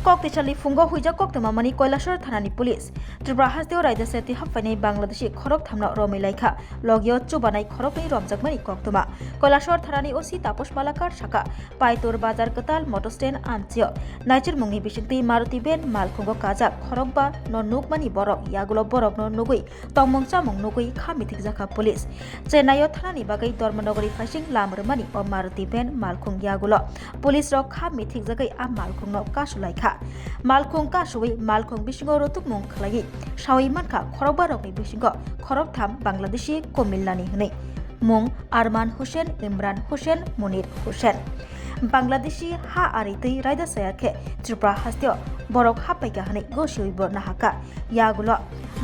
kok tichali fungo huija kok temamani Koilashor thanani police Tripura hasdeo raida seti hapfainai Bangladeshi khorok thamna romai laikha logio chubanai khorokni romjakmani kok tuma Koilashor thanani OC Taposh Malakar shaka Paitor Bazar Katal Motor Stand Amchio Naijir mungni bisingti Maruti Ben Malkhungo kajak khorok ba no nukmani borok yagulo borok no nugui tongmong chamong nugui khamitik jaka police Chennai thanani bagai Dormanogori faising lamrmani o Maruti Ben Malkhung yagulo police rok khamitik jagai a Malkhung no kasulaikha Malkhung kasui Malkhung bisingo rotuk mung khlagi sawi manka khorokba rokni bisingo khorok tham Bangladeshi Komillani hne mung Arman Hussein Imran Hussein Munir Hussein Bangladeshi ha aritei raida sayakhe Tripura hasteo borok hapaiga hne goshiuibo nahaka yagulo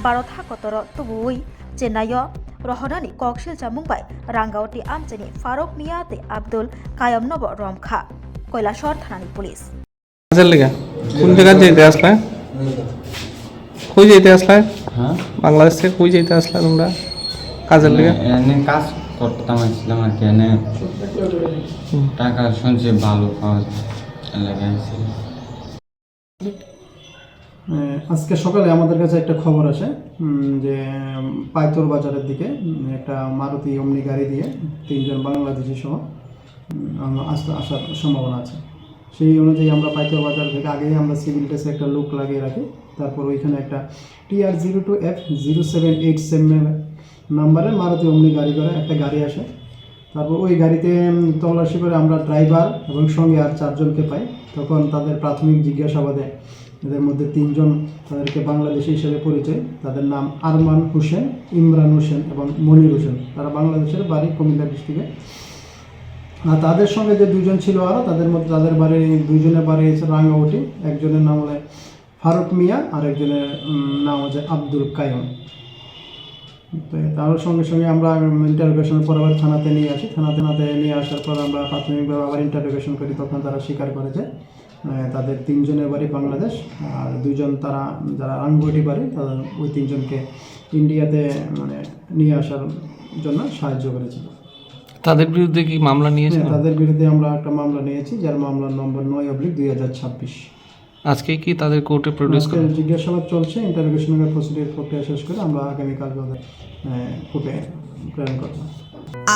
Bharat hakotoro tubui Chennai Rohonani kokshil chamungbai Rangauti Amcheni Farok Miyate Abdul Kayam Nobo Romkha Koilashor thanani police কাজের লেগে কোন জায়গা যেতে আসলে কই যেতে আসলে হ্যাঁ বাংলাদেশ থেকে কই যেতে আসলে তোমরা কাজের লেগে এনে কাজ করতাম আসলাম আর কি এনে টাকা শুনছি ভালো পাওয়া যায় লেগে আসছিল আজকে সকালে আমাদের কাছে একটা খবর আসে যে পাইতর বাজারের দিকে একটা মারুতি অমনি গাড়ি দিয়ে তিনজন বাংলাদেশি সহ আসার সম্ভাবনা আছে সেই অনুযায়ী আমরা পাইতর বাজার থেকে আগেই আমরা সিভিল ড্রেসে একটা লুক লাগিয়ে রাখি তারপর ওইখানে একটা TR02F0787 নাম্বারের মারুতি অমনি গাড়ি করে একটা গাড়ি আসে তারপর ওই গাড়িতে তল্লাশি করে আমরা ড্রাইভার এবং সঙ্গে আর 4 জনকে পাই তখন তাদের প্রাথমিক জিজ্ঞাসাবাদে এদের মধ্যে 3 জন তাদেরকে বাংলাদেশি হিসেবে পরিচয় তাদের নাম আরমান হোসেন ইমরান হোসেন এবং মনির হোসেন তারা বাংলাদেশের বাড়ি কুমিল্লা ডিস্ট্রিক্টে আর তাদের সঙ্গে যে 2 জন ছিল আরও তাদের মধ্যে তাদের বাড়ি 2 জনের বাড়ি হচ্ছে রাঙ্গাউটি একজনের নাম হলো ফারুক মিয়া আর একজনের নাম হচ্ছে আব্দুল কায়ুম তো তার সঙ্গে সঙ্গে আমরা ইন্টারোগেশনের পর আবার থানাতে নিয়ে আসি থানাতে নিয়ে আসার পর আমরা প্রাথমিকভাবে আবার ইন্টারোগেশন করি তখন তারা স্বীকার করেছে তাদের 3 জনের বাড়ি বাংলাদেশ আর 2 জন তারা যারা রাঙ্গুটি বাড়ি তাদের ওই 3 জনকে ইন্ডিয়াতে মানে নিয়ে আসার জন্য সাহায্য করেছিল তাদের বিরুদ্ধে কি মামলা নিয়েছেন তাদের বিরুদ্ধে আমরা একটা মামলা নিয়েছি যার মামলার নম্বর 9/2026 আজকে কি তাদের কোর্টে প্রডিউস করা জিজ্ঞাসাবাদ চলছে ইন্টারোগেশনের প্রসিডিউর প্রক্রিয়া শেষ করে আমরা আগামীকাল কোর্টে প্রেরণ করব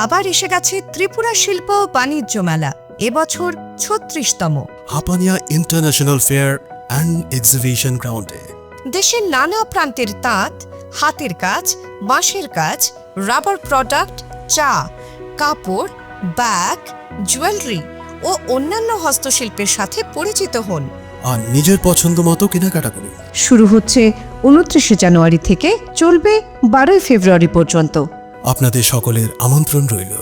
আবার এসে গেছে ত্রিপুরা শিল্প ও বাণিজ্য মেলা এবছর 36তম Hapania international fair and exhibition গ্রাউন্ডে দেশের নানা প্রান্তের তাঁত হাতের কাজ বাঁশের কাজ রাবার প্রোডাক্ট চা কাপড় ব্যাগ জুয়েলারি ও অন্যান্য হস্তশিল্পের সাথে পরিচিত হন আর নিজের পছন্দ মতো কেনাকাটা করুন শুরু হচ্ছে 29 জানুয়ারি থেকে চলবে 12 ফেব্রুয়ারি পর্যন্ত আপনাদের সকলের আমন্ত্রণ রইল